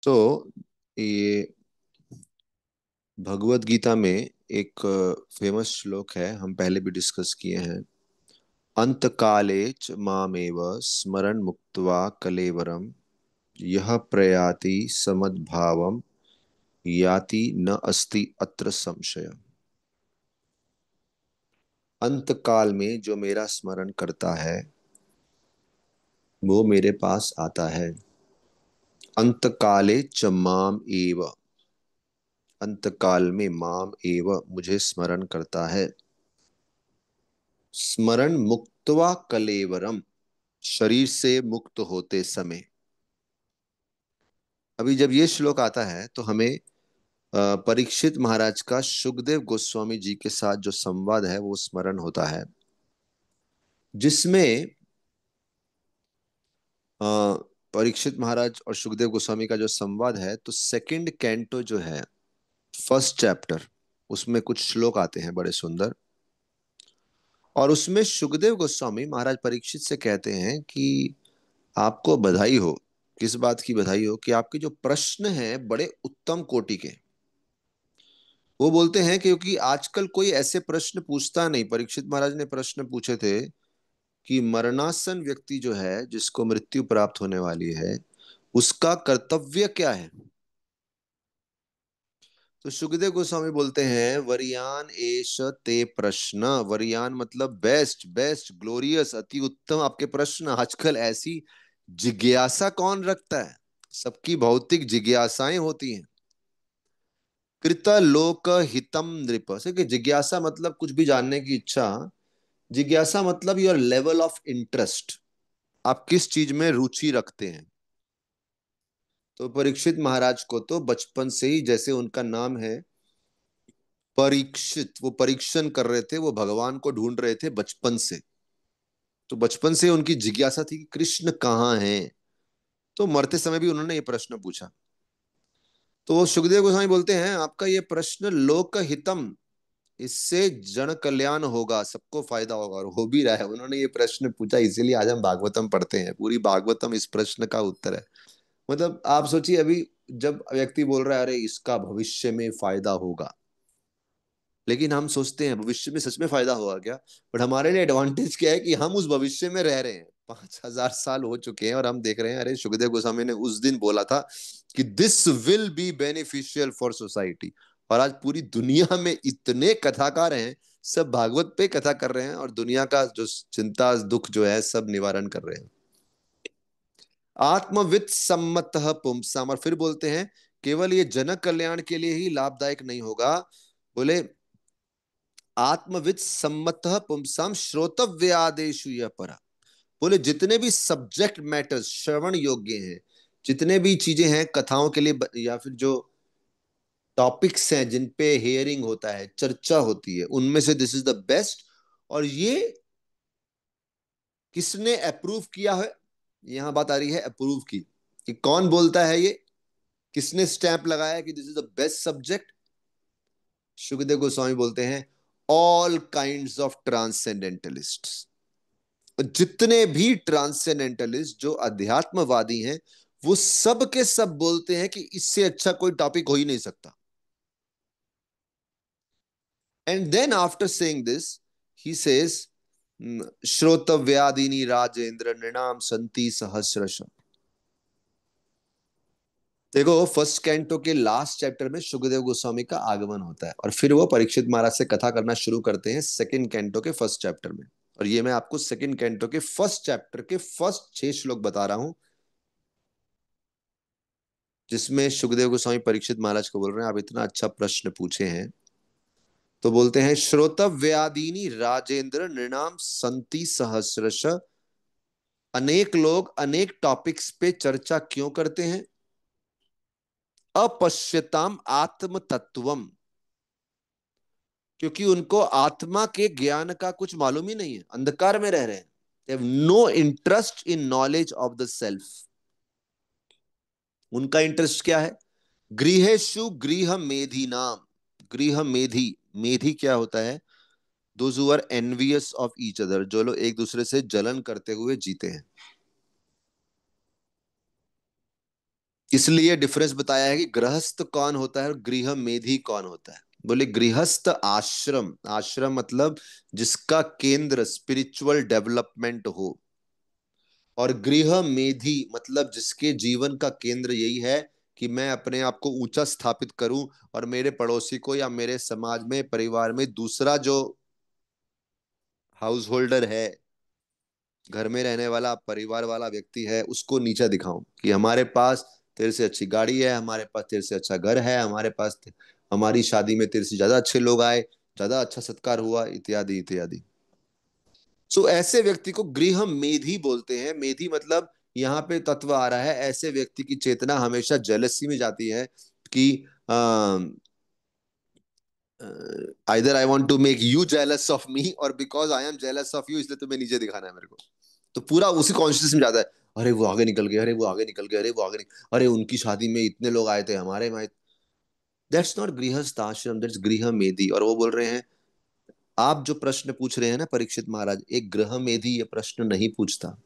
तो ये भगवत गीता में एक फेमस श्लोक है, हम पहले भी डिस्कस किए हैं। अंत काले च मामेव स्मरण मुक्त्वा कलेवरम यह प्रयाति समद्भावम याति न अस्ति अत्र संशय। अंत काल में जो मेरा स्मरण करता है वो मेरे पास आता है। अंत काले च माम एव, अंत काल में माम एव मुझे स्मरण करता है। स्मरण मुक्त्वा कलेवरम, शरीर से मुक्त होते समय। अभी जब ये श्लोक आता है तो हमें परीक्षित महाराज का सुखदेव गोस्वामी जी के साथ जो संवाद है वो स्मरण होता है, जिसमें अ, परीक्षित महाराज और सुखदेव गोस्वामी का जो संवाद है, तो सेकंड कैंटो जो है, फर्स्ट चैप्टर, उसमें कुछ श्लोक आते हैं बड़े सुंदर। और उसमें सुखदेव गोस्वामी महाराज परीक्षित से कहते हैं कि आपको बधाई हो। किस बात की बधाई हो? कि आपके जो प्रश्न हैं बड़े उत्तम कोटि के। वो बोलते हैं क्योंकि आजकल कोई ऐसे प्रश्न पूछता नहीं। परीक्षित महाराज ने प्रश्न पूछे थे कि मरणासन व्यक्ति जो है, जिसको मृत्यु प्राप्त होने वाली है, उसका कर्तव्य क्या है। तो सुखदेव गोस्वामी बोलते हैं वरियान एष ते प्रश्न। वरियान मतलब बेस्ट, बेस्ट, ग्लोरियस, अति उत्तम आपके प्रश्न। आजकल ऐसी जिज्ञासा कौन रखता है? सबकी भौतिक जिज्ञासाएं होती हैं। कृत लोक हितम नृप से कि जिज्ञासा मतलब कुछ भी जानने की इच्छा। जिज्ञासा मतलब योर लेवल ऑफ इंटरेस्ट, आप किस चीज में रुचि रखते हैं। तो परीक्षित महाराज को तो बचपन से ही, जैसे उनका नाम है परीक्षित, वो परीक्षण कर रहे थे, वो भगवान को ढूंढ रहे थे बचपन से। तो बचपन से उनकी जिज्ञासा थी कि कृष्ण कहाँ हैं। तो मरते समय भी उन्होंने ये प्रश्न पूछा। तो सुखदेव गोस्वामी बोलते हैं आपका ये प्रश्न लोक हितम, इससे जन कल्याण होगा, सबको फायदा होगा, और हो भी रहा है। उन्होंने ये प्रश्न पूछा, इसीलिए आज हम भागवतम पढ़ते हैं। पूरी भागवतम इस प्रश्न का उत्तर है। मतलब आप सोचिए, अभी जब व्यक्ति बोल रहा है अरे इसका भविष्य में फायदा होगा, लेकिन हम सोचते हैं भविष्य में सच में फायदा होगा क्या? बट हमारे लिए एडवांटेज क्या है कि हम उस भविष्य में रह रहे हैं। 5,000 साल हो चुके हैं और हम देख रहे हैं अरे सुखदेव गोस्वामी ने उस दिन बोला था कि this will be beneficial for society. और आज पूरी दुनिया में इतने कथाकार हैं, सब भागवत पे कथा कर रहे हैं और दुनिया का जो चिंता दुख जो है सब निवारण कर रहे हैं। आत्मविद सम्मत पुंसाम, और फिर बोलते हैं केवल ये जनक कल्याण के लिए ही लाभदायक नहीं होगा। बोले आत्मविद सम्मत पुंसाम श्रोतव्यादेशु यह परा। बोले जितने भी सब्जेक्ट मैटर्स श्रवण योग्य हैं, जितने भी चीजें हैं कथाओं के लिए, या फिर जो टॉपिक्स हैं जिन पे हेयरिंग होता है, चर्चा होती है, उनमें से दिस इज द बेस्ट। और ये किसने अप्रूव किया है? यहां बात आ रही है अप्रूव की, कि कौन बोलता है ये, किसने स्टैंप लगाया कि this is the best subject. Sukhdev Goswami बोलते हैं ऑल काइंड्स ऑफ ट्रांसेंडेंटलिस्ट। जितने भी ट्रांसेंडेंटलिस्ट जो अध्यात्मवादी हैं, वो सब के सब बोलते हैं कि इससे अच्छा कोई टॉपिक हो ही नहीं सकता। And then after saying this he says श्रोतव्यादीनी राजेंद्र नृणाम संति सहस्रश। देखो फर्स्ट कैंटो के लास्ट चैप्टर में सुखदेव गोस्वामी का आगमन होता है, और फिर वो परीक्षित महाराज से कथा करना शुरू करते हैं सेकंड कैंटो के फर्स्ट चैप्टर में। और ये मैं आपको सेकंड कैंटो के फर्स्ट चैप्टर के फर्स्ट 6 श्लोक बता रहा हूं, जिसमें सुखदेव गोस्वामी परीक्षित महाराज को बोल रहे हैं आप इतना अच्छा प्रश्न पूछे हैं। तो बोलते हैं श्रोतव्यादीनी राजेंद्र नृणाम संति सहस्रश। अनेक लोग अनेक टॉपिक्स पे चर्चा क्यों करते हैं? अपश्यताम आत्म तत्वम, क्योंकि उनको आत्मा के ज्ञान का कुछ मालूम ही नहीं है, अंधकार में रह रहे हैं। They have no interest in knowledge of the self. उनका इंटरेस्ट क्या है? गृहेशु गृह मेधी नाम। गृह मेधी, मेधी क्या होता है? Those who are envious of each other, जो लोग एक दूसरे से जलन करते हुए जीते हैं। इसलिए डिफरेंस बताया है कि गृहस्थ कौन होता है और गृह मेधी कौन होता है। बोले गृहस्थ आश्रम, आश्रम मतलब जिसका केंद्र स्पिरिचुअल डेवलपमेंट हो, और गृह मेधी मतलब जिसके जीवन का केंद्र यही है कि मैं अपने आप को ऊंचा स्थापित करूं और मेरे पड़ोसी को या मेरे समाज में परिवार में दूसरा जो हाउस होल्डर है, घर में रहने वाला परिवार वाला व्यक्ति है, उसको नीचा दिखाऊं कि हमारे पास तेरे से अच्छी गाड़ी है, हमारे पास तेरे से अच्छा घर है, हमारे पास हमारी शादी में तेरे से ज्यादा अच्छे लोग आए, ज्यादा अच्छा सत्कार हुआ, इत्यादि इत्यादि। सो ऐसे व्यक्ति को गृह मेधी बोलते हैं। मेधी मतलब यहाँ पे तत्व आ रहा है, ऐसे व्यक्ति की चेतना हमेशा जेलसी में जाती है कि either I want to make you jealous of me और because I am jealous of you, इसलिए तुम्हें नीचे दिखाना है मेरे को। तो पूरा उसी कॉन्शियस में जाता है, अरे वो आगे निकल गए, अरे वो आगे निकल गए, अरे वो आगे अरे उनकी शादी में इतने लोग आए थे, हमारे में। दैट्स नॉट गृहस्थ आश्रम, दैट्स गृह मेधी। और वो बोल रहे हैं, आप जो प्रश्न पूछ रहे हैं ना परीक्षित महाराज, एक गृह मेधी ये प्रश्न नहीं पूछता।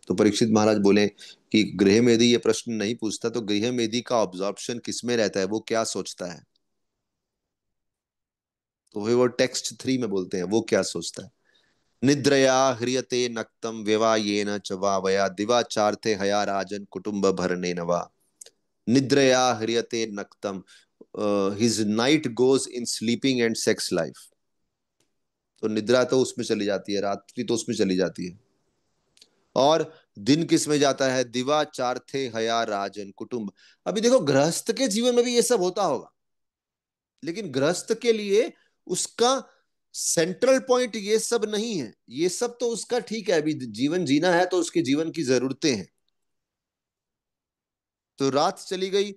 तो परीक्षित महाराज बोले कि गृह मेधी ये प्रश्न नहीं पूछता, तो गृह मेधी का ऑब्जॉर्प्शन किसमें रहता है, वो क्या सोचता है। तो वो टेक्स्ट 3 में बोलते हैं वो क्या सोचता है। निद्रया ह्रियते नक्तम व्यवायेन च वावया दिवाचार्थे हया राजन कुटुंब भरने नवा। निद्रया ह्रियते नक्तम, his night goes in sleeping and sex life. तो निद्रा तो उसमें चली जाती है, रात्रि तो उसमें चली जाती है। और दिन किस में जाता है, दिवाचार्थे हया राजन कुटुंब। अभी देखो गृहस्थ के जीवन में भी ये सब होता होगा, लेकिन गृहस्थ के लिए उसका सेंट्रल पॉइंट ये सब नहीं है। ये सब तो उसका ठीक है, अभी जीवन जीना है तो उसके जीवन की जरूरतें हैं। तो रात चली गई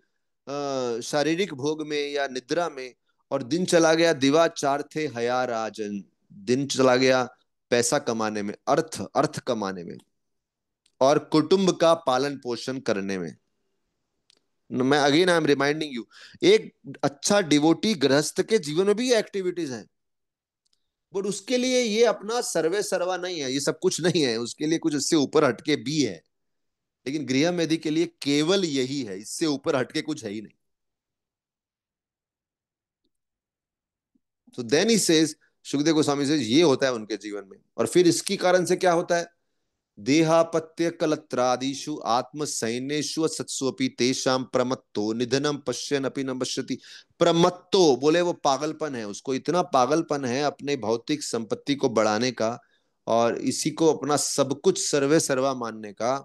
शारीरिक भोग में या निद्रा में, और दिन चला गया दिवाचार थे हया राजन, दिन चला गया पैसा कमाने में, अर्थ अर्थ कमाने में, और कुटुंब का पालन पोषण करने में। मैं again I am reminding you, एक अच्छा डिवोटी गृहस्थ के जीवन में भी ये एक्टिविटीज हैं, बट उसके लिए ये अपना सर्वे सर्वा नहीं है, ये सब कुछ नहीं है, उसके लिए कुछ इससे ऊपर हटके भी है। लेकिन गृह मेधि के लिए केवल यही है, इससे ऊपर हटके कुछ है ही नहीं। तो then he says, Sukhdev Goswami से ये होता है उनके जीवन में। और फिर इसकी कारण से क्या होता है, देहापत्य कलत्रादिषु आत्म सैन्येषु सत्स्वपि तेषाम प्रमत्तो निधनम पश्यन अपि न पश्यति। प्रमत्तो बोले वो पागलपन है, उसको इतना पागलपन है अपने भौतिक संपत्ति को बढ़ाने का और इसी को अपना सब कुछ सर्वे सर्वा मानने का।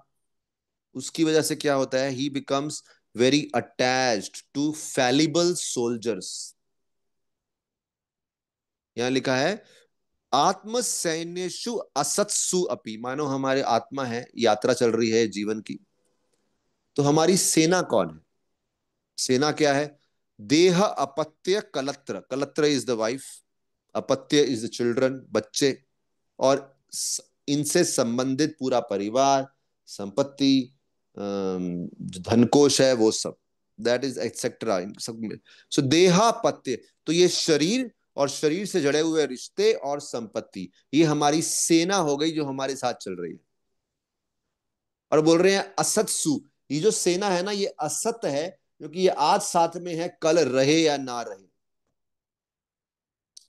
उसकी वजह से क्या होता है, he becomes very attached to fallible soldiers. यहां लिखा है आत्म सैन्यु असत्सु अपि, मानो हमारे आत्मा है, यात्रा चल रही है जीवन की। तो हमारी सेना कौन है, सेना क्या है, देह अपत्य कलत्र, कलत्र इज द वाइफ, अपत्य इज द चिल्ड्रन, बच्चे, और इनसे संबंधित पूरा परिवार, संपत्ति, धन कोश है वो सब, दैट इज एक्सेट्रा इन सब में। सो देहापत्य, तो ये शरीर और शरीर से जड़े हुए रिश्ते और संपत्ति, ये हमारी सेना हो गई जो हमारे साथ चल रही है। और बोल रहे हैं असत्सु, ये जो सेना है ना ये असत है, क्योंकि ये आज साथ में है, कल रहे या ना रहे।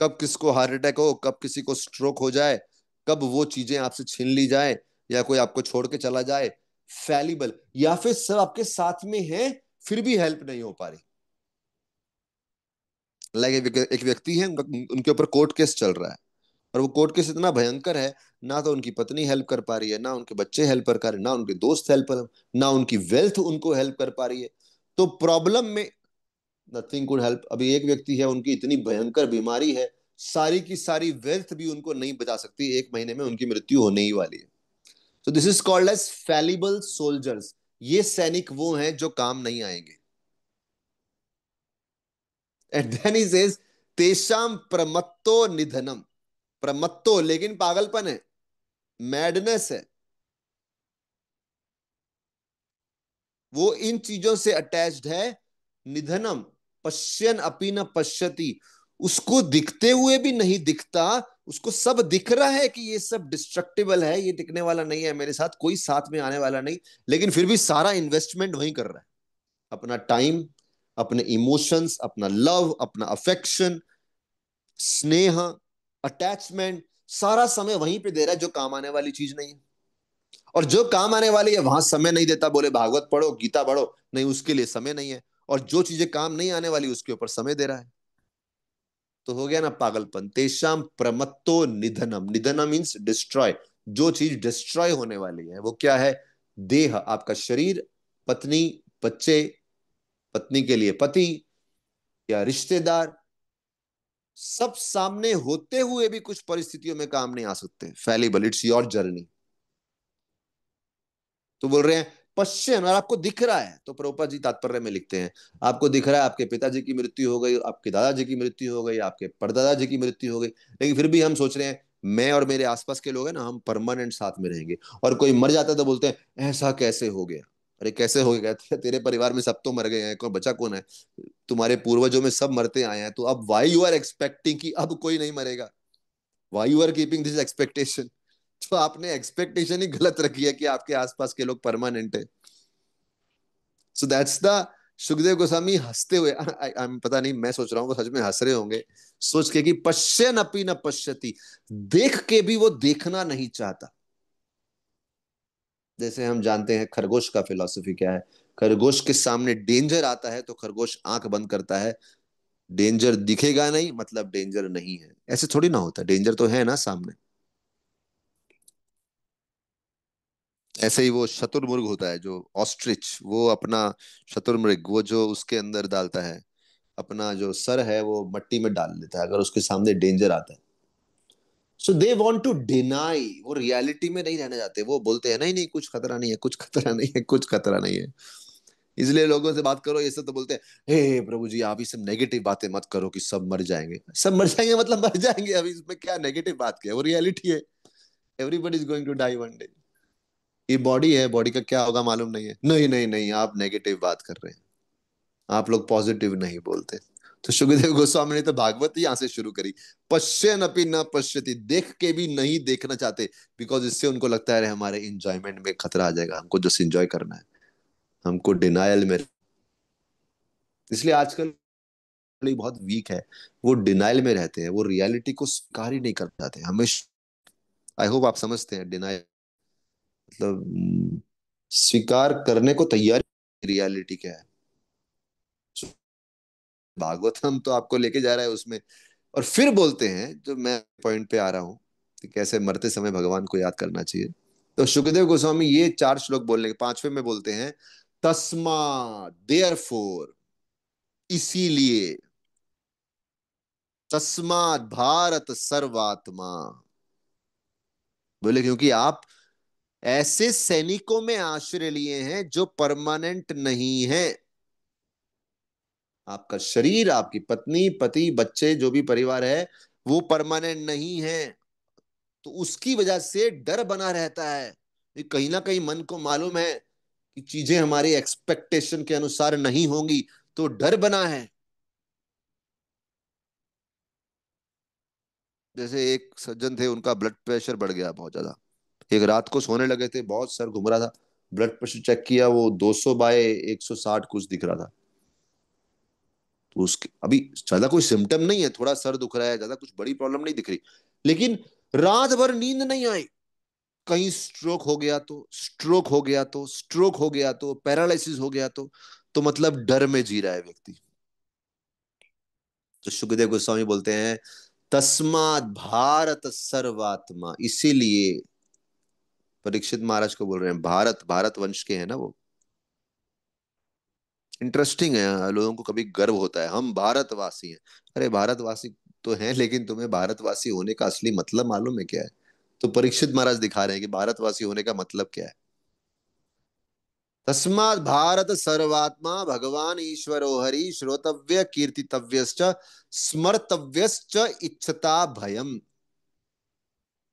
कब किसको हार्ट अटैक हो, कब किसी को स्ट्रोक हो जाए, कब वो चीजें आपसे छीन ली जाए, या कोई आपको छोड़ के चला जाए, फैलिबल, या फिर सब आपके साथ में है फिर भी हेल्प नहीं हो पा रही। लाइक एक व्यक्ति है, उनके ऊपर कोर्ट केस चल रहा है, और वो कोर्ट केस इतना भयंकर है, ना तो उनकी पत्नी हेल्प कर पा रही है, ना उनके बच्चे हेल्प कर पा रहे, ना उनके दोस्त हेल्प कर, ना उनकी वेल्थ उनको हेल्प कर पा रही है। तो प्रॉब्लम में नथिंग कुड हेल्प। अभी एक व्यक्ति है, उनकी इतनी भयंकर बीमारी है, सारी की सारी वेल्थ भी उनको नहीं बचा सकती, 1 महीने में उनकी मृत्यु होने ही वाली है। तो this is called as fallible soldiers. ये सैनिक वो हैं जो काम नहीं आएंगे। एंड देन ही सेज तेषाम प्रमत्तो निधनम, प्रमत्तो लेकिन पागलपन है, मैडनेस है, वो इन चीजों से अटैच्ड है। निधनम, पश्यन अपि न पश्यति, उसको दिखते हुए भी नहीं दिखता, उसको सब दिख रहा है कि ये सब डिस्ट्रक्टिबल है, ये टिकने वाला नहीं है, मेरे साथ कोई साथ में आने वाला नहीं, लेकिन फिर भी सारा इन्वेस्टमेंट वही कर रहा है। अपना टाइम, अपने इमोशंस, अपना लव, अपना अफेक्शन, स्नेह, अटैचमेंट, सारा समय वहीं पे दे रहा है जो काम आने वाली चीज नहीं है। और जो काम आने वाली है वहां समय नहीं देता, बोले भागवत पढ़ो, गीता पढ़ो, नहीं उसके लिए समय नहीं है। और जो चीजें काम नहीं आने वाली उसके ऊपर समय दे रहा है। तो हो गया ना पागलपन। तेषाम प्रमत्तो निधनम, निधनम मीन्स डिस्ट्रॉय। जो चीज डिस्ट्रॉय होने वाली है वो क्या है? देह, आपका शरीर, पत्नी, बच्चे, पत्नी के लिए पति या रिश्तेदार, सब सामने होते हुए भी कुछ परिस्थितियों में काम नहीं आ सकते। फैलिबल, इट्स योर जर्नी। तो बोल रहे हैं पश्चिम, और आपको दिख रहा है, तो प्रभुपाद जी तात्पर्य में लिखते हैं, आपको दिख रहा है आपके पिताजी की मृत्यु हो गई, आपके दादाजी की मृत्यु हो गई, आपके परदादा जी की मृत्यु हो गई, लेकिन फिर भी हम सोच रहे हैं मैं और मेरे आसपास के लोग हैं ना, हम परमानेंट साथ में रहेंगे। और कोई मर जाता है तो बोलते हैं ऐसा कैसे हो गया? अरे कैसे हो गया? तेरे परिवार में सब तो मर गए हैं, कौन बचा कौन है? तुम्हारे पूर्वजों में सब मरते आए हैं, तो अब वाई यू आर एक्सपेक्टिंग कि अब कोई नहीं मरेगा? Why you are keeping this expectation? तो आपने एक्सपेक्टेशन ही गलत रखी है कि आपके आसपास के लोग परमानेंट है। So that's the, Sukhdev Goswami हंसते हुए पता नहीं, मैं सोच रहा हूँ वो सच में हंस रहे होंगे, सोच के कि पश्यन अपि न पश्यति, देख के भी वो देखना नहीं चाहता। जैसे हम जानते हैं खरगोश का फिलॉसफी क्या है। खरगोश के सामने डेंजर आता है तो खरगोश आंख बंद करता है। डेंजर दिखेगा नहीं मतलब डेंजर नहीं है, ऐसे थोड़ी ना होता, डेंजर तो है ना सामने। ऐसे ही वो शतुरमुर्ग होता है, जो ऑस्ट्रिच, वो अपना, शतुरमुर्ग वो जो उसके अंदर डालता है, अपना जो सर है वो मट्टी में डाल लेता है अगर उसके सामने डेंजर आता है। सो दे वांट टू डिनाई, वो रियलिटी में नहीं रहना चाहते। वो बोलते हैं नहीं नहीं कुछ खतरा नहीं है, कुछ खतरा नहीं है, कुछ खतरा नहीं है। इसलिए लोगों से बात करो ये सब तो बोलते हैं हे प्रभु जी आप ये सब नेगेटिव बातें मत करो कि सब मर जाएंगे। सब मर जाएंगे मतलब मर जाएंगे, अभी इसमें क्या नेगेटिव बात क्या है? वो रियलिटी है। Everybody is going to die one day. ये बॉडी है, बॉडी का क्या होगा मालूम नहीं है। नहीं नहीं नहीं, आप नेगेटिव बात कर रहे हैं, आप लोग पॉजिटिव नहीं बोलते। तो सुखदेव गोस्वामी ने तो भागवत ही यहां से शुरू करी। पश्यन अपि न पश्यति, देख के भी नहीं देखना चाहते, बिकॉज इससे उनको लगता है हमारे इंजॉयमेंट में खतरा आ जाएगा, हमको जस्ट इंजॉय करना है, हमको डिनायल में। इसलिए आजकल बहुत वीक है, वो डिनायल में रहते हैं, वो रियलिटी को स्वीकार ही नहीं कर पाते हमेशा। आई होप आप समझते हैं डिनायल मतलब स्वीकार करने को तैयार, रियलिटी क्या है। भागवतम तो आपको लेके जा रहा है उसमें। और फिर बोलते हैं, जो मैं पॉइंट पे आ रहा हूं कि कैसे मरते समय भगवान को याद करना चाहिए। तो सुखदेव गोस्वामी ये 4 श्लोक बोलने के 5वें में बोलते हैं तस्मा, देयर फोर, इसीलिए, तस्मात भारत सर्वात्मा, बोले क्योंकि आप ऐसे सैनिकों में आश्रय लिए हैं जो परमानेंट नहीं है। आपका शरीर, आपकी पत्नी, पति, बच्चे, जो भी परिवार है वो परमानेंट नहीं है। तो उसकी वजह से डर बना रहता है। ये कहीं ना कहीं मन को मालूम है कि चीजें हमारी एक्सपेक्टेशन के अनुसार नहीं होंगी, तो डर बना है। जैसे एक सज्जन थे, उनका ब्लड प्रेशर बढ़ गया बहुत ज्यादा। एक रात को सोने लगे थे, बहुत सर घूम रहा था, ब्लड प्रेशर चेक किया, वो 200/160 कुछ दिख रहा था। तो उसके अभी ज्यादा कोई सिम्टम नहीं है, थोड़ा सर दुख रहा है, ज्यादा कुछ बड़ी प्रॉब्लम नहीं दिख रही, लेकिन रात भर नींद नहीं आई। कहीं स्ट्रोक हो गया तो, स्ट्रोक हो गया तो, स्ट्रोक हो गया तो, पैरालिसिस हो गया तो मतलब डर में जी रहा है व्यक्ति। तो सुखदेव गोस्वामी बोलते हैं तस्मात् भारत सर्वात्मा, इसीलिए परीक्षित महाराज को बोल रहे हैं, भारत, भारत वंश के हैं ना वो। इंटरेस्टिंग है, लोगों को कभी गर्व होता है हम भारतवासी हैं। अरे भारतवासी तो हैं, लेकिन तुम्हें भारतवासी होने का असली मतलब मालूम है क्या है? तो परीक्षित महाराज दिखा रहे हैं कि भारतवासी होने का मतलब क्या है। तस्मात् भारत सर्वात्मा भगवान ईश्वरो हरि, श्रोतव्य कीर्तितव्यश्च, स्मर्तव्यश्च, इच्छता भयम।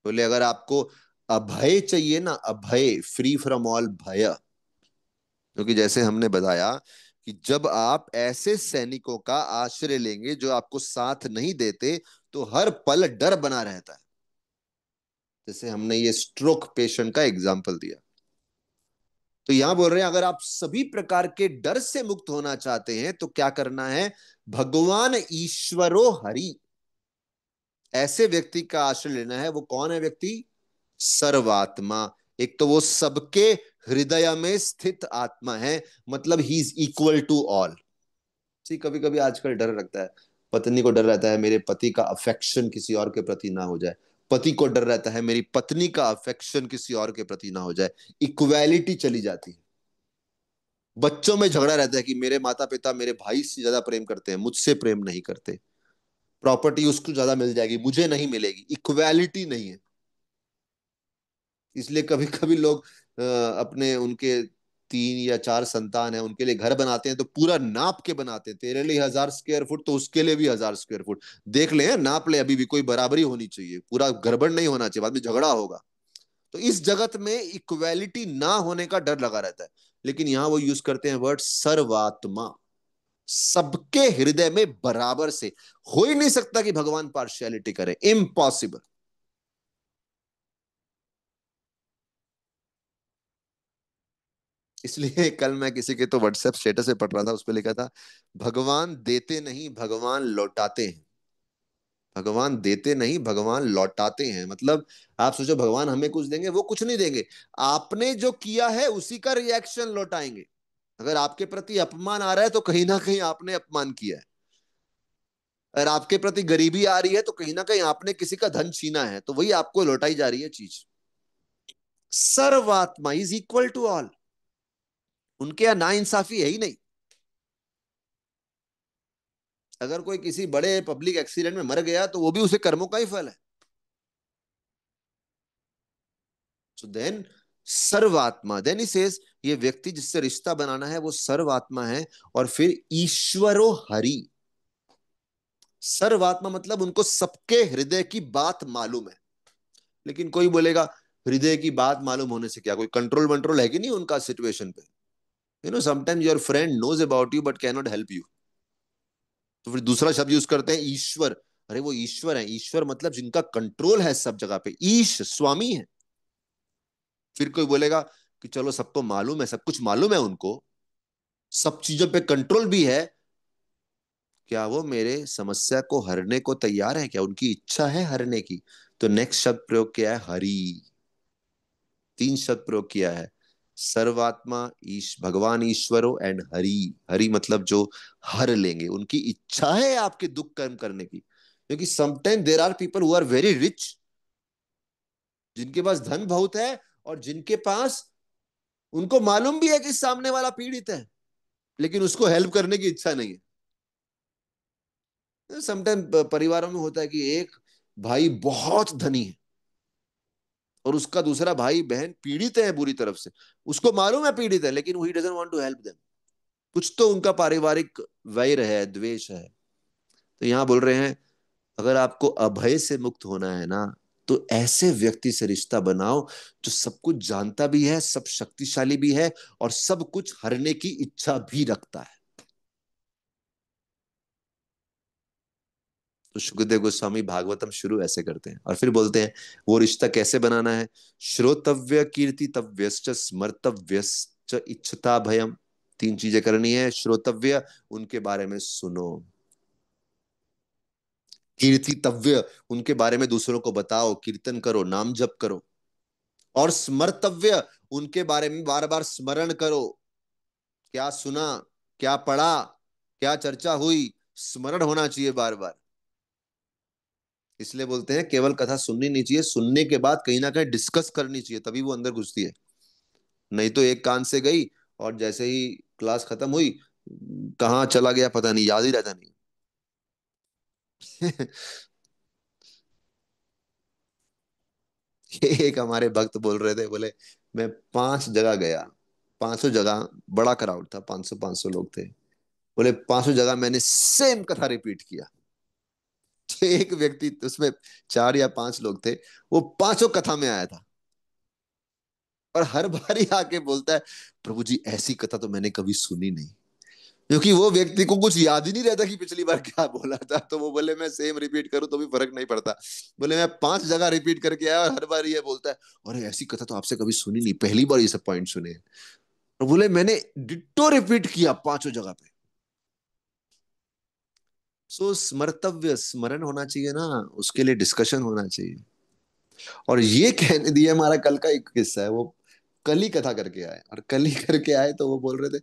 बोले अगर आपको अभय चाहिए ना, अभय, फ्री फ्रॉम ऑल भय, क्योंकि जैसे हमने बताया कि जब आप ऐसे सैनिकों का आश्रय लेंगे जो आपको साथ नहीं देते, तो हर पल डर बना रहता है। जैसे हमने ये स्ट्रोक पेशेंट का एग्जाम्पल दिया। तो यहां बोल रहे हैं अगर आप सभी प्रकार के डर से मुक्त होना चाहते हैं तो क्या करना है? भगवान ईश्वरो हरि, ऐसे व्यक्ति का आश्रय लेना है। वो कौन है व्यक्ति? सर्वात्मा। एक तो वो सबके हृदय में स्थित आत्मा है, मतलब he is equal to all. See कभी कभी आजकल डर लगता है, पत्नी को डर रहता है मेरे पति का अफेक्शन किसी और के प्रति ना हो जाए, पति को डर रहता है मेरी पत्नी का अफेक्शन किसी और के प्रति ना हो जाए। इक्वालिटी चली जाती है। बच्चों में झगड़ा रहता है कि मेरे माता पिता मेरे भाई से ज्यादा प्रेम करते हैं, मुझसे प्रेम नहीं करते। प्रॉपर्टी उसको ज्यादा मिल जाएगी, मुझे नहीं मिलेगी। इक्वालिटी नहीं है। इसलिए कभी कभी लोग अपने उनके 3 या 4 संतान है, उनके लिए घर बनाते हैं तो पूरा नाप के बनाते हैं। तेरे लिए 1000 स्क्वायर फुट तो उसके लिए भी 1000 स्क्वायर फुट। देख ले, नाप ले, अभी भी कोई बराबरी होनी चाहिए, पूरा गड़बड़ नहीं होना चाहिए, बाद में झगड़ा होगा। तो इस जगत में इक्वालिटी ना होने का डर लगा रहता है। लेकिन यहां वो यूज करते हैं वर्ड सर्वात्मा, सबके हृदय में बराबर से। हो ही नहीं सकता कि भगवान पार्शियलिटी करे, इम्पॉसिबल। इसलिए कल मैं किसी के तो व्हाट्सएप स्टेटस पे पढ़ रहा था, उस पर लिखा था भगवान देते नहीं भगवान लौटाते हैं। भगवान देते नहीं भगवान लौटाते हैं, मतलब आप सोचो भगवान हमें कुछ देंगे, वो कुछ नहीं देंगे। आपने जो किया है उसी का रिएक्शन लौटाएंगे। अगर आपके प्रति अपमान आ रहा है तो कहीं ना कहीं आपने अपमान किया है। अगर आपके प्रति गरीबी आ रही है तो कहीं ना कहीं आपने किसी का धन छीना है, तो वही आपको लौटाई जा रही है चीज। सर्वात्मा इज इक्वल टू ऑल। उनके यहां ना इंसाफी है ही नहीं। अगर कोई किसी बड़े पब्लिक एक्सीडेंट में मर गया तो वो भी उसे कर्मों का ही फल है। सो देन सर्वात्मा, देन ही सेज ये व्यक्ति जिससे रिश्ता बनाना है वो सर्वात्मा है। और फिर ईश्वरो हरि। सर्वात्मा मतलब उनको सबके हृदय की बात मालूम है। लेकिन कोई बोलेगा हृदय की बात मालूम होने से क्या, कोई कंट्रोल वंट्रोल है कि नहीं उनका सिचुएशन पे? Sometimes your friend knows about you but can not help you. तो फिर दूसरा शब्द यूज करते हैं ईश्वर। अरे वो ईश्वर है, ईश्वर मतलब जिनका कंट्रोल है सब जगह पे, ईश स्वामी है। फिर कोई बोलेगा कि चलो सबको मालूम है, सब कुछ मालूम है उनको, सब चीजों पे कंट्रोल भी है, क्या वो मेरे समस्या को हरने को तैयार है? क्या उनकी इच्छा है हरने की? तो नेक्स्ट शब्द प्रयोग किया है हरि। 3 शब्द प्रयोग किया है, सर्वात्मा, भगवान ईश्वरो एंड हरि। हरि मतलब जो हर लेंगे, उनकी इच्छा है आपके दुख कर्म करने की। क्योंकि sometime there are people who are very rich, जिनके पास धन बहुत है, और जिनके पास, उनको मालूम भी है कि सामने वाला पीड़ित है, लेकिन उसको हेल्प करने की इच्छा नहीं है। समटाइम परिवारों में होता है कि एक भाई बहुत धनी है और उसका दूसरा भाई बहन पीड़ित है बुरी तरफ से। उसको मालूम है पीड़ित है, लेकिन he doesn't want to help them. कुछ तो उनका पारिवारिक वैर है, द्वेष है। तो यहां बोल रहे हैं अगर आपको अभय से मुक्त होना है ना, तो ऐसे व्यक्ति से रिश्ता बनाओ जो सब कुछ जानता भी है, सब शक्तिशाली भी है, और सब कुछ हरने की इच्छा भी रखता है। तो सुखदेव गोस्वामी भागवतम शुरू ऐसे करते हैं और फिर बोलते हैं वो रिश्ता कैसे बनाना है। श्रोतव्य कीर्तितव्यश्च स्मर्तव्यश्च इच्छता भयम। 3 चीजें करनी है। श्रोतव्य, उनके बारे में सुनो। कीर्तितव्य, उनके बारे में दूसरों को बताओ, कीर्तन करो, नाम जप करो। और स्मर्तव्य, उनके बारे में बार बार स्मरण करो। क्या सुना, क्या पढ़ा, क्या चर्चा हुई, स्मरण होना चाहिए बार बार। इसलिए बोलते हैं केवल कथा सुननी नहीं चाहिए, सुनने के बाद कहीं ना कहीं डिस्कस करनी चाहिए, तभी वो अंदर घुसती है। नहीं तो एक कान से गई और जैसे ही क्लास खत्म हुई, कहाँ चला गया पता नहीं, याद ही रहता नहीं। एक हमारे भक्त बोल रहे थे, बोले मैं 5 जगह गया, 500 जगह, बड़ा क्राउड था, 500 लोग थे। बोले 500 जगह मैंने सेम कथा रिपीट किया। तो एक व्यक्ति, उसमें 4 या 5 लोग थे, वो पांचों कथा में आया था, और हर बार ही आके बोलता है प्रभु जी ऐसी कथा तो मैंने कभी सुनी नहीं। क्योंकि वो व्यक्ति को कुछ याद ही नहीं रहता कि पिछली बार क्या बोला था, तो वो बोले मैं सेम रिपीट करूं तो भी फर्क नहीं पड़ता। बोले मैं 5 जगह रिपीट करके आया और हर बार ये बोलता है, अरे ऐसी कथा तो आपसे कभी सुनी नहीं, पहली बार ये सब पॉइंट सुने हैं। और बोले मैंने डिट्टो रिपीट किया 5 जगह पे। सो स्मर्तव्य, स्मरण होना चाहिए ना, उसके लिए डिस्कशन होना चाहिए। और ये कहने दिए, हमारा कल का एक किस्सा है, वो कल ही कथा करके आए, और कल ही करके आए तो वो बोल रहे थे,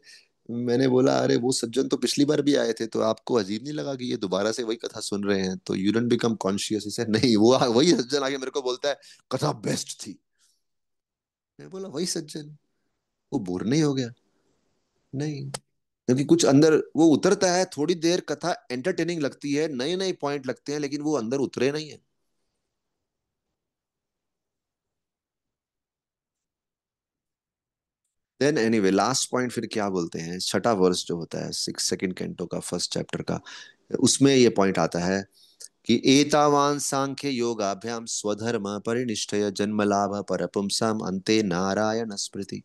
मैंने बोला अरे वो सज्जन तो पिछली बार भी आए थे, तो आपको अजीब नहीं लगा कि ये दोबारा से वही कथा सुन रहे हैं, तो यू डोंट बिकम कॉन्शियस? इसे नहीं, वो वही सज्जन आके मेरे को बोलता है कथा बेस्ट थी। मैं बोला वही सज्जन, वो बोर नहीं हो गया? नहीं, क्योंकि कुछ अंदर वो उतरता है, थोड़ी देर कथा एंटरटेनिंग लगती है, नए नए पॉइंट लगते हैं, लेकिन वो अंदर उतरे नहीं है। देन एनीवे, लास्ट पॉइंट फिर क्या बोलते हैं, छठा वर्स जो होता है 6 सेकंड कैंटो का, फर्स्ट चैप्टर का, उसमें ये पॉइंट आता है कि एतावान सांख्य योगाभ्याम स्वधर्म परिनिष्ठय जन्म लाभ परपुंसाम अंते नारायण स्मृति।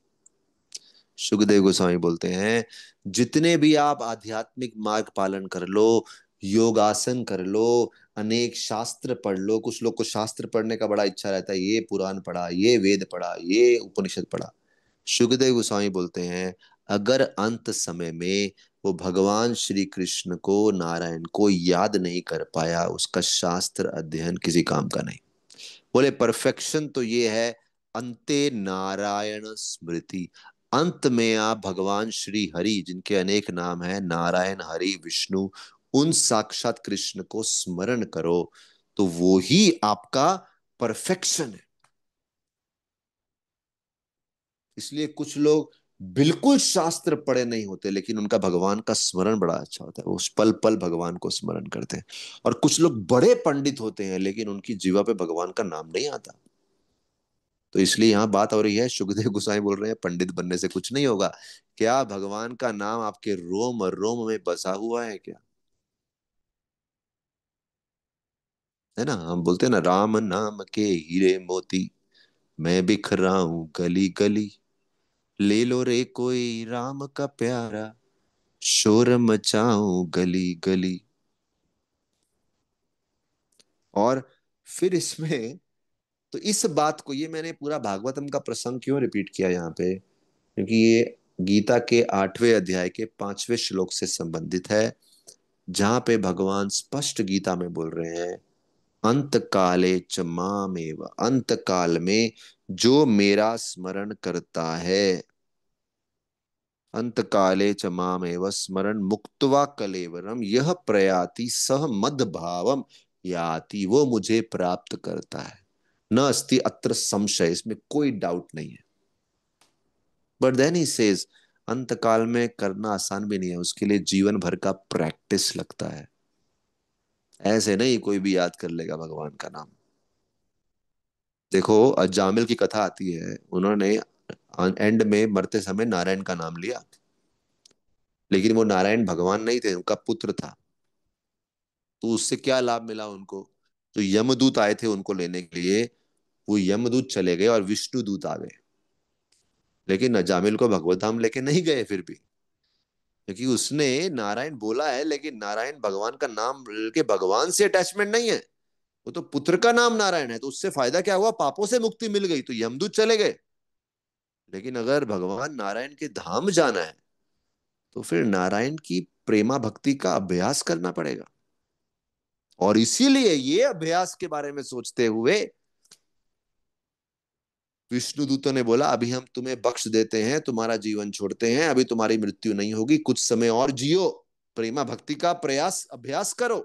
सुखदेव गोस्वामी बोलते हैं, जितने भी आप आध्यात्मिक मार्ग पालन कर लो, योगासन कर लो, अनेक शास्त्र पढ़ लो, कुछ लोग को शास्त्र पढ़ने का बड़ा इच्छा रहता है, ये पुराण पढ़ा, ये वेद पढ़ा, ये उपनिषद पढ़ा। सुखदेव गोस्वामी बोलते हैं, अगर अंत समय में वो भगवान श्री कृष्ण को, नारायण को याद नहीं कर पाया, उसका शास्त्र अध्ययन किसी काम का नहीं। बोले परफेक्शन तो ये है, अंते नारायण स्मृति, अंत में आप भगवान श्री हरि, जिनके अनेक नाम है, नारायण, हरि, विष्णु, उन साक्षात कृष्ण को स्मरण करो, तो वो ही आपका परफेक्शन है। इसलिए कुछ लोग बिल्कुल शास्त्र पढ़े नहीं होते, लेकिन उनका भगवान का स्मरण बड़ा अच्छा होता है, वो पल पल भगवान को स्मरण करते हैं। और कुछ लोग बड़े पंडित होते हैं, लेकिन उनकी जीवा पे भगवान का नाम नहीं आता। तो इसलिए यहाँ बात हो रही है, सुखदेव गोसाई बोल रहे हैं पंडित बनने से कुछ नहीं होगा। क्या भगवान का नाम आपके रोम रोम में बसा हुआ है क्या? है ना, हम बोलते हैं ना, राम नाम के हीरे मोती, मैं बिखर रहा हूं गली गली, ले लो रे कोई राम का प्यारा, शोर मचाऊं गली गली। और फिर इसमें, तो इस बात को, ये मैंने पूरा भागवतम का प्रसंग क्यों रिपीट किया यहाँ पे, क्योंकि ये गीता के 8वें अध्याय के 5वें श्लोक से संबंधित है, जहां पे भगवान स्पष्ट गीता में बोल रहे हैं, अंत काले च मामेव, अंत काल में जो मेरा स्मरण करता है, अंत काले च मामेव स्मरण मुक्त्वा कलेवरम यह प्रयाति सह मद भावम याति, वो मुझे प्राप्त करता है, न अस्ति अत्र संशय, इसमें कोई डाउट नहीं है। बट देन ही सेज, अंत काल में करना आसान भी नहीं है, उसके लिए जीवन भर का प्रैक्टिस लगता है। ऐसे नहीं कोई भी याद कर लेगा भगवान का नाम। देखो, अजामिल की कथा आती है, उन्होंने एंड में मरते समय नारायण का नाम लिया, लेकिन वो नारायण भगवान नहीं थे, उनका पुत्र था। तो उससे क्या लाभ मिला उनको? जो यमदूत आए थे उनको लेने के लिए, वो यमदूत चले गए और विष्णु दूत आ गए, लेकिन अजामिल को भगवत धाम लेके नहीं गए फिर भी, क्योंकि उसने नारायण बोला है, लेकिन नारायण भगवान का नाम के भगवान से अटैचमेंट नहीं है, वो तो पुत्र का नाम नारायण है। तो उससे फायदा क्या हुआ, पापों से मुक्ति मिल गई, तो यमदूत चले गए। लेकिन अगर भगवान नारायण के धाम जाना है, तो फिर नारायण की प्रेमा भक्ति का अभ्यास करना पड़ेगा। और इसीलिए ये अभ्यास के बारे में सोचते हुए विष्णु दूतों ने बोला, अभी हम तुम्हें बख्श देते हैं, तुम्हारा जीवन छोड़ते हैं, अभी तुम्हारी मृत्यु नहीं होगी, कुछ समय और जियो, प्रेमा भक्ति का प्रयास अभ्यास करो,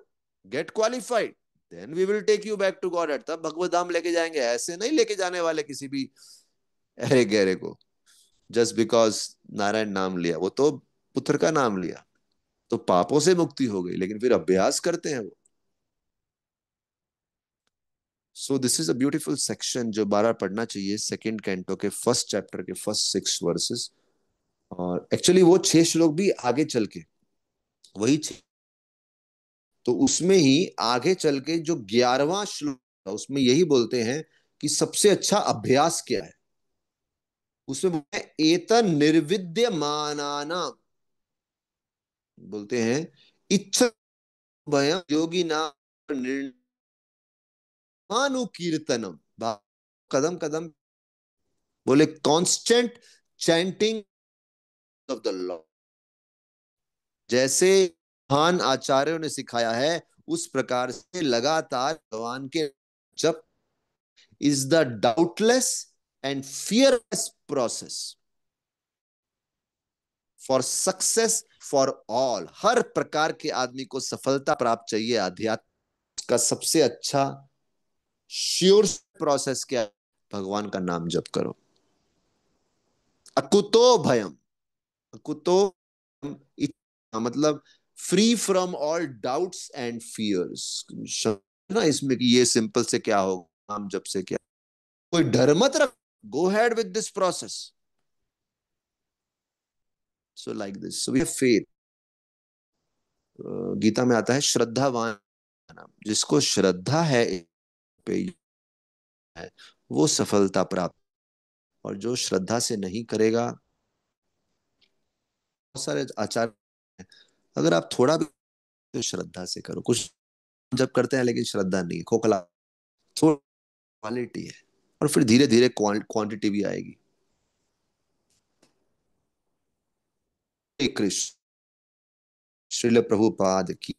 get qualified, then we will take you back to Godhead, तब भगवत धाम लेके जाएंगे। ऐसे नहीं लेके जाने वाले किसी भी अरे गहरे को, जस्ट बिकॉज नारायण नाम लिया, वो तो पुत्र का नाम लिया, तो पापों से मुक्ति हो गई, लेकिन फिर अभ्यास करते हैं वो। So this is a beautiful section जो बार बार पढ़ना चाहिए, सेकंड कैंटो के फर्स्ट चैप्टर के फर्स्ट 6 वर्सेस। और एक्चुअली वो 6 श्लोक भी आगे चल के वही तो उसमें ही आगे चल के जो 11वां श्लोक था, उसमें यही बोलते हैं कि सबसे अच्छा अभ्यास क्या है। उसमें बोलते हैं एतन निर्विद्यमानानाम, बोलते हैं इच्छा भयम योगी नाम निर्मानुकीर्तनम, कदम कदम, बोले constant chanting of the law, जैसे महान आचार्यों ने सिखाया है उस प्रकार से लगातार भगवान के जप is the doubtless and fearless process for success for all. हर प्रकार के आदमी को सफलता प्राप्त चाहिए अध्यात्म का सबसे अच्छा श्योर प्रोसेस क्या है? भगवान का नाम जप करो। अकुतो भयम, अकुतो मतलब free from all doubts and fears ना, इसमें कि ये सिंपल से क्या होगा, नाम जप से क्या, कोई डर मत रख, go ahead with this process. So like this, so we have faith. Gita में आता है श्रद्धावान नाम, जिसको श्रद्धा है पे है वो सफलता प्राप्त, और जो श्रद्धा से नहीं करेगा, बहुत सारे आचार हैं, अगर आप थोड़ा भी तो श्रद्धा से करो, कुछ जब करते हैं लेकिन श्रद्धा नहीं, खोखला, थोड़ा क्वालिटी है, और फिर धीरे धीरे क्वांटिटी भी आएगी। कृष्ण श्रील प्रभुपाद की